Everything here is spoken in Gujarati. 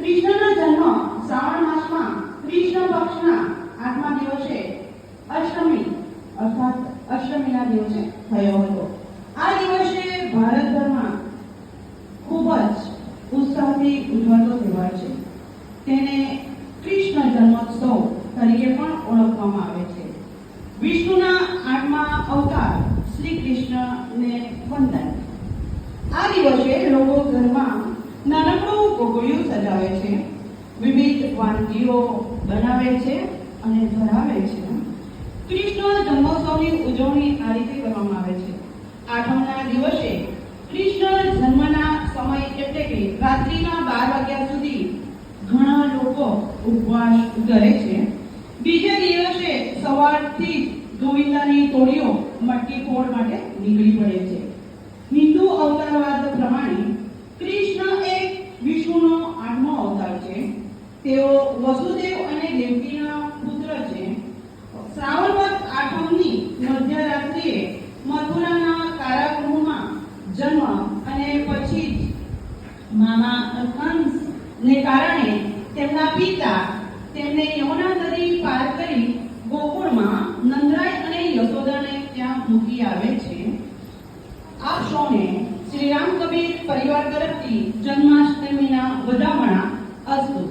કૃષ્ણનો જન્મ શ્રાવણ માસમાં કૃષ્ણ પક્ષના 8મા દિવસે અષ્ટમી અર્થાત અષ્ટમીના દિવસે થયો હતો. આ દિવસે ભારતભરમાં ખૂબ જ ઉત્સાહથી ઉજવાતો તહેવાર છે. તેને કૃષ્ણ જન્મોત્સવ તરીકે પણ ઓળખવામાં આવે છે. વિષ્ણુના 8મા અવતાર શ્રી કૃષ્ણને વંદન. આ દિવસે લોકો ઘરમાં નાનકડું ગોગળિયું સજાવે છે, વિવિધ વાનગીઓ બનાવે છે અને ધરાવે છે. કૃષ્ણ જન્મોત્સવની ઉજવણી આ રીતે કરવામાં આવે છે. 8મના દિવસે કૃષ્ણ જન્મના સમય એટલે કે રાત્રિના 12 વાગ્યા સુધી ઘણા લોકો ઉપવાસ કરે છે. બીજા દિવસે સવારથી ગોવિંદાની ટોળીઓ મટકી ફોડ માટે નીકળી પડે છે. હિન્દુ અવતારવાદ પ્રમાણે કૃષ્ણ એ વિષ્ણુનો 8મો અવતાર છે. તેઓ વસુદેવ અને દેવકીના પુત્ર છે. શ્રાવણ વદ 8મની મધ્યરાત્રિએ મથુરાના કારાગૃહમાં જન્મ અને પછી જ મામા કંસને કારણે તેમના પિતા તેમને યમુના નદી પાર કરી ગોકુળમાં નંદરાય અને યશોદાને ત્યાં મૂકી આવે છે. આપ સૌને શ્રી રામ કબીર પરિવાર તરફથી જન્માષ્ટમીના વધામણા અસ્તુ.